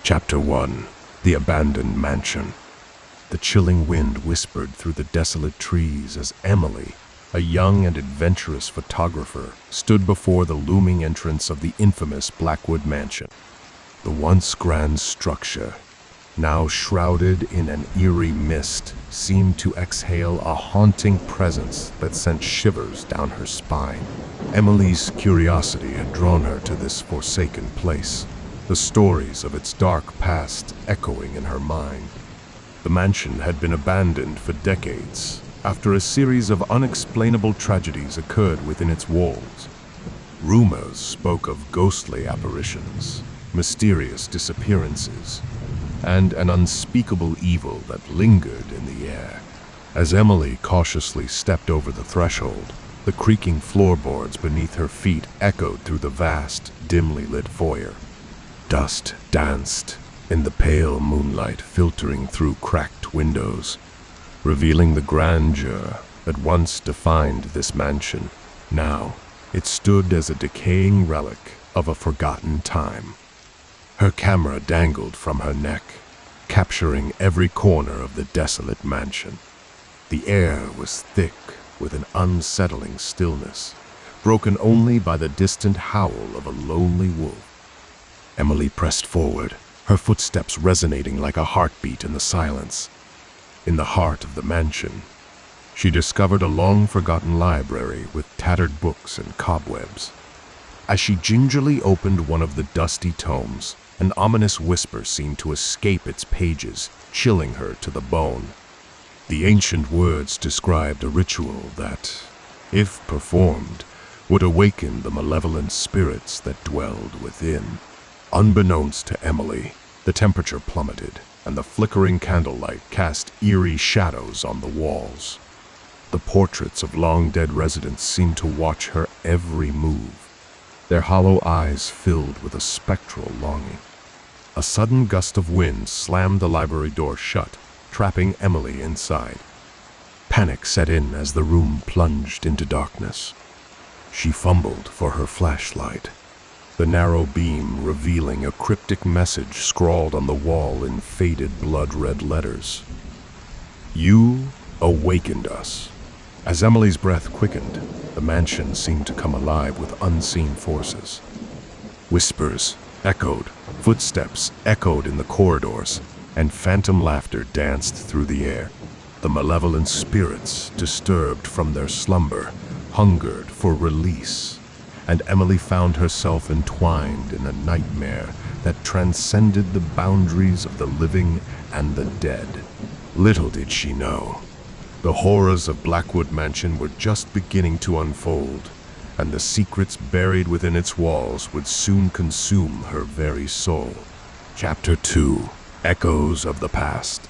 Chapter 1. The Abandoned Mansion. The chilling wind whispered through the desolate trees as Emily, a young and adventurous photographer, stood before the looming entrance of the infamous Blackwood Mansion. The once grand structure, now shrouded in an eerie mist, seemed to exhale a haunting presence that sent shivers down her spine. Emily's curiosity had drawn her to this forsaken place, the stories of its dark past echoing in her mind. The mansion had been abandoned for decades after a series of unexplainable tragedies occurred within its walls. Rumors spoke of ghostly apparitions, mysterious disappearances, and an unspeakable evil that lingered in the air. As Emily cautiously stepped over the threshold, the creaking floorboards beneath her feet echoed through the vast, dimly lit foyer. Dust danced in the pale moonlight filtering through cracked windows, revealing the grandeur that once defined this mansion. Now, it stood as a decaying relic of a forgotten time. Her camera dangled from her neck, capturing every corner of the desolate mansion. The air was thick with an unsettling stillness, broken only by the distant howl of a lonely wolf. Emily pressed forward, her footsteps resonating like a heartbeat in the silence. In the heart of the mansion, she discovered a long-forgotten library with tattered books and cobwebs. As she gingerly opened one of the dusty tomes, an ominous whisper seemed to escape its pages, chilling her to the bone. The ancient words described a ritual that, if performed, would awaken the malevolent spirits that dwelled within. Unbeknownst to Emily, the temperature plummeted, and the flickering candlelight cast eerie shadows on the walls. The portraits of long-dead residents seemed to watch her every move, their hollow eyes filled with a spectral longing. A sudden gust of wind slammed the library door shut, trapping Emily inside. Panic set in as the room plunged into darkness. She fumbled for her flashlight, the narrow beam revealing a cryptic message scrawled on the wall in faded blood-red letters. "You awakened us." As Emily's breath quickened, the mansion seemed to come alive with unseen forces. Whispers echoed, footsteps echoed in the corridors, and phantom laughter danced through the air. The malevolent spirits, disturbed from their slumber, hungered for release, and Emily found herself entwined in a nightmare that transcended the boundaries of the living and the dead. Little did she know, the horrors of Blackwood Mansion were just beginning to unfold, and the secrets buried within its walls would soon consume her very soul. Chapter 2. Echoes of the Past.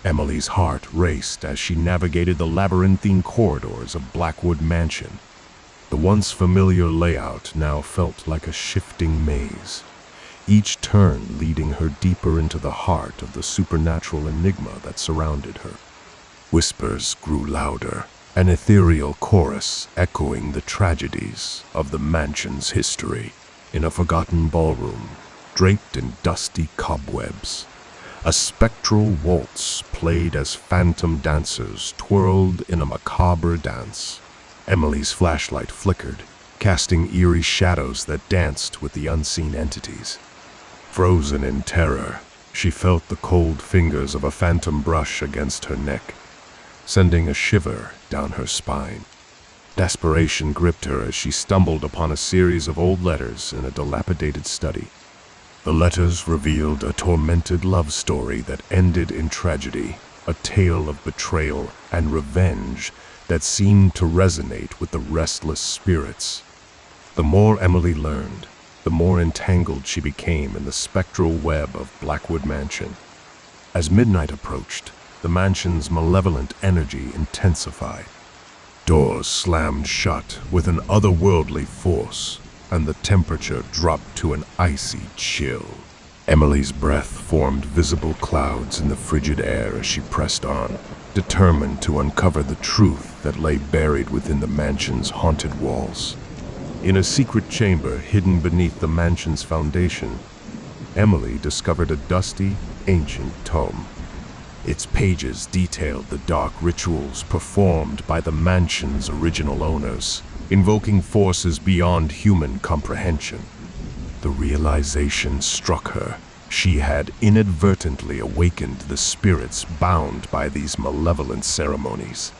Emily's heart raced as she navigated the labyrinthine corridors of Blackwood Mansion. The once familiar layout now felt like a shifting maze, each turn leading her deeper into the heart of the supernatural enigma that surrounded her. Whispers grew louder, an ethereal chorus echoing the tragedies of the mansion's history. In a forgotten ballroom, draped in dusty cobwebs, a spectral waltz played as phantom dancers twirled in a macabre dance. Emily's flashlight flickered, casting eerie shadows that danced with the unseen entities. Frozen in terror, she felt the cold fingers of a phantom brush against her neck, sending a shiver down her spine. Desperation gripped her as she stumbled upon a series of old letters in a dilapidated study. The letters revealed a tormented love story that ended in tragedy, a tale of betrayal and revenge that seemed to resonate with the restless spirits. The more Emily learned, the more entangled she became in the spectral web of Blackwood Mansion. As midnight approached, the mansion's malevolent energy intensified. Doors slammed shut with an otherworldly force, and the temperature dropped to an icy chill. Emily's breath formed visible clouds in the frigid air as she pressed on, determined to uncover the truth that lay buried within the mansion's haunted walls. In a secret chamber hidden beneath the mansion's foundation, Emily discovered a dusty, ancient tome. Its pages detailed the dark rituals performed by the mansion's original owners, invoking forces beyond human comprehension. The realization struck her. She had inadvertently awakened the spirits bound by these malevolent ceremonies.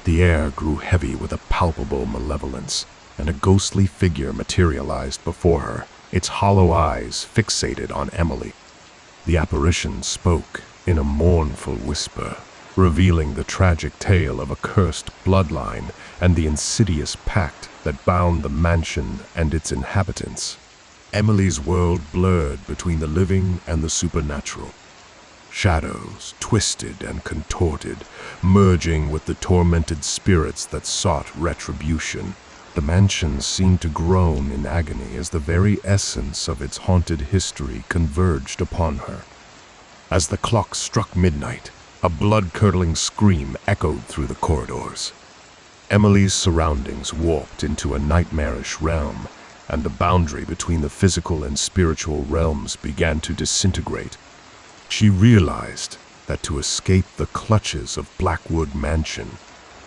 The air grew heavy with a palpable malevolence, and a ghostly figure materialized before her, its hollow eyes fixated on Emily. The apparition spoke in a mournful whisper, revealing the tragic tale of a cursed bloodline and the insidious pact that bound the mansion and its inhabitants. Emily's world blurred between the living and the supernatural. Shadows twisted and contorted, merging with the tormented spirits that sought retribution. The mansion seemed to groan in agony as the very essence of its haunted history converged upon her. As the clock struck midnight, a blood-curdling scream echoed through the corridors. Emily's surroundings warped into a nightmarish realm, and the boundary between the physical and spiritual realms began to disintegrate. She realized that to escape the clutches of Blackwood Mansion,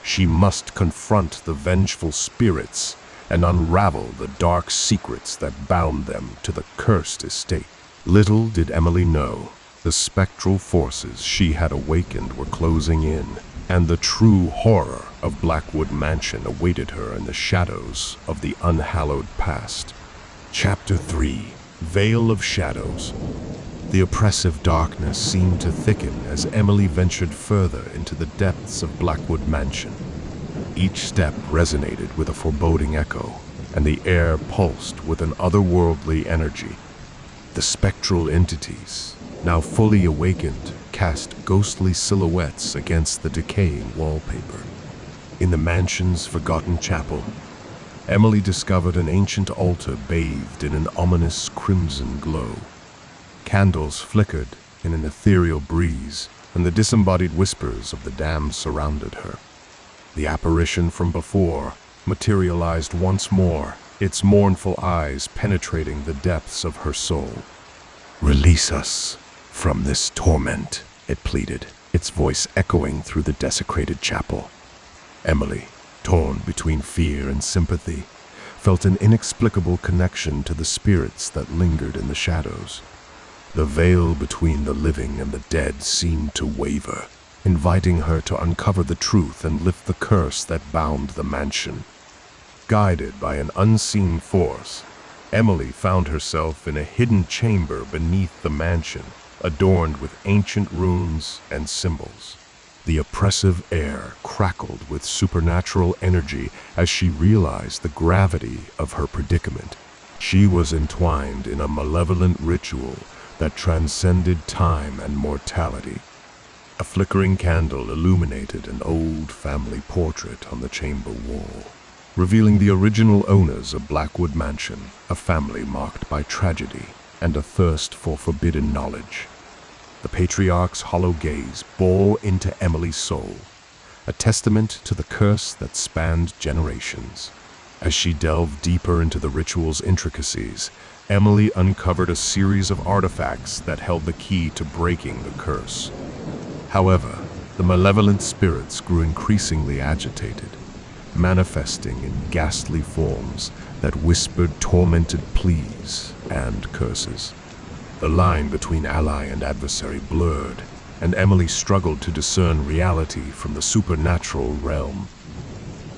she must confront the vengeful spirits and unravel the dark secrets that bound them to the cursed estate. Little did Emily know, the spectral forces she had awakened were closing in, and the true horror of Blackwood Mansion awaited her in the shadows of the unhallowed past. Chapter 3: Veil of Shadows. The oppressive darkness seemed to thicken as Emily ventured further into the depths of Blackwood Mansion. Each step resonated with a foreboding echo, and the air pulsed with an otherworldly energy. The spectral entities, now fully awakened, cast ghostly silhouettes against the decaying wallpaper. In the mansion's forgotten chapel, Emily discovered an ancient altar bathed in an ominous crimson glow. Candles flickered in an ethereal breeze, and the disembodied whispers of the damned surrounded her. The apparition from before materialized once more, its mournful eyes penetrating the depths of her soul. "Release us from this torment," it pleaded, its voice echoing through the desecrated chapel. Emily, torn between fear and sympathy, felt an inexplicable connection to the spirits that lingered in the shadows. The veil between the living and the dead seemed to waver, inviting her to uncover the truth and lift the curse that bound the mansion. Guided by an unseen force, Emily found herself in a hidden chamber beneath the mansion, adorned with ancient runes and symbols. The oppressive air crackled with supernatural energy as she realized the gravity of her predicament. She was entwined in a malevolent ritual that transcended time and mortality. A flickering candle illuminated an old family portrait on the chamber wall, revealing the original owners of Blackwood Mansion, a family marked by tragedy and a thirst for forbidden knowledge. The patriarch's hollow gaze bore into Emily's soul, a testament to the curse that spanned generations. As she delved deeper into the ritual's intricacies, Emily uncovered a series of artifacts that held the key to breaking the curse. However, the malevolent spirits grew increasingly agitated, manifesting in ghastly forms that whispered tormented pleas and curses. The line between ally and adversary blurred, and Emily struggled to discern reality from the supernatural realm.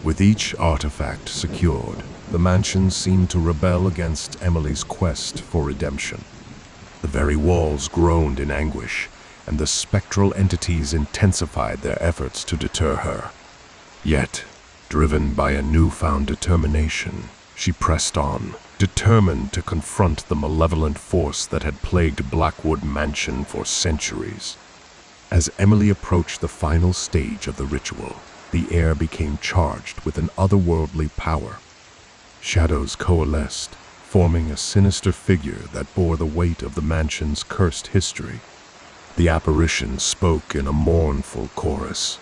With each artifact secured, the mansion seemed to rebel against Emily's quest for redemption. The very walls groaned in anguish, and the spectral entities intensified their efforts to deter her. Yet, driven by a newfound determination, she pressed on, determined to confront the malevolent force that had plagued Blackwood Mansion for centuries. As Emily approached the final stage of the ritual, the air became charged with an otherworldly power. Shadows coalesced, forming a sinister figure that bore the weight of the mansion's cursed history. The apparition spoke in a mournful chorus,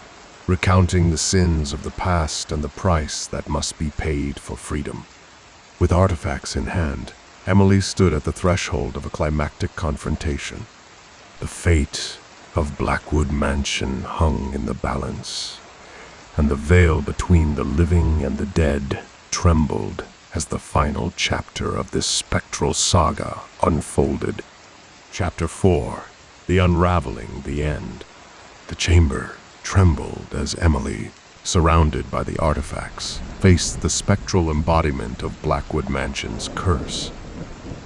recounting the sins of the past and the price that must be paid for freedom. With artifacts in hand, Emily stood at the threshold of a climactic confrontation. The fate of Blackwood Mansion hung in the balance, and the veil between the living and the dead trembled as the final chapter of this spectral saga unfolded. Chapter 4. The Unraveling, the End. The chamber trembled as Emily, surrounded by the artifacts, faced the spectral embodiment of Blackwood Mansion's curse.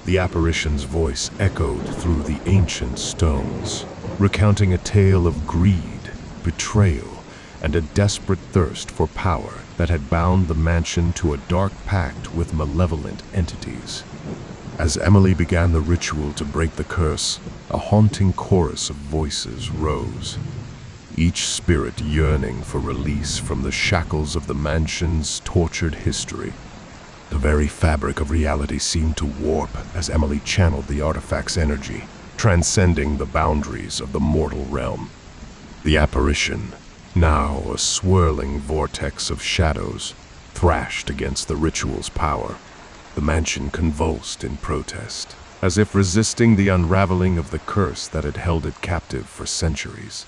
The apparition's voice echoed through the ancient stones, recounting a tale of greed, betrayal, and a desperate thirst for power that had bound the mansion to a dark pact with malevolent entities. As Emily began the ritual to break the curse, a haunting chorus of voices rose, each spirit yearning for release from the shackles of the mansion's tortured history. The very fabric of reality seemed to warp as Emily channeled the artifact's energy, transcending the boundaries of the mortal realm. The apparition, now a swirling vortex of shadows, thrashed against the ritual's power. The mansion convulsed in protest, as if resisting the unraveling of the curse that had held it captive for centuries.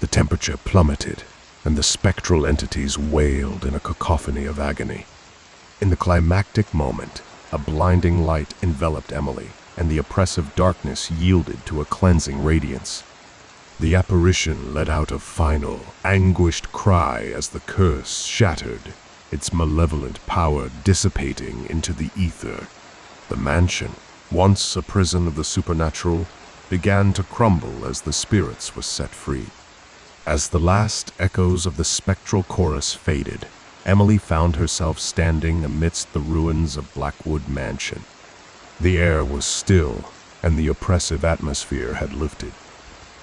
The temperature plummeted, and the spectral entities wailed in a cacophony of agony. In the climactic moment, a blinding light enveloped Emily, and the oppressive darkness yielded to a cleansing radiance. The apparition let out a final, anguished cry as the curse shattered, its malevolent power dissipating into the ether. The mansion, once a prison of the supernatural, began to crumble as the spirits were set free. As the last echoes of the spectral chorus faded, Emily found herself standing amidst the ruins of Blackwood Mansion. The air was still, and the oppressive atmosphere had lifted.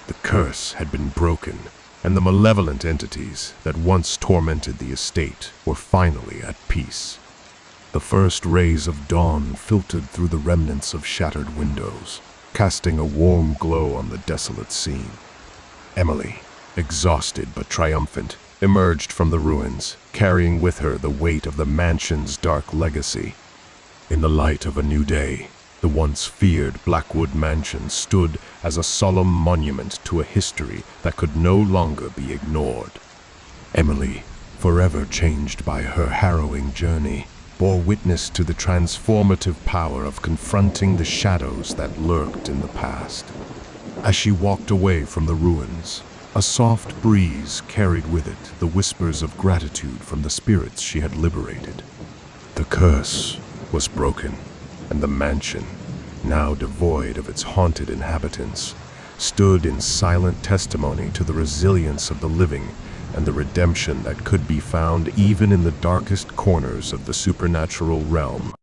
The curse had been broken, and the malevolent entities that once tormented the estate were finally at peace. The first rays of dawn filtered through the remnants of shattered windows, casting a warm glow on the desolate scene. Emily, exhausted but triumphant, emerged from the ruins, carrying with her the weight of the mansion's dark legacy. In the light of a new day, the once feared Blackwood Mansion stood as a solemn monument to a history that could no longer be ignored. Emily, forever changed by her harrowing journey, bore witness to the transformative power of confronting the shadows that lurked in the past. As she walked away from the ruins, a soft breeze carried with it the whispers of gratitude from the spirits she had liberated. The curse was broken, and the mansion, now devoid of its haunted inhabitants, stood in silent testimony to the resilience of the living and the redemption that could be found even in the darkest corners of the supernatural realm.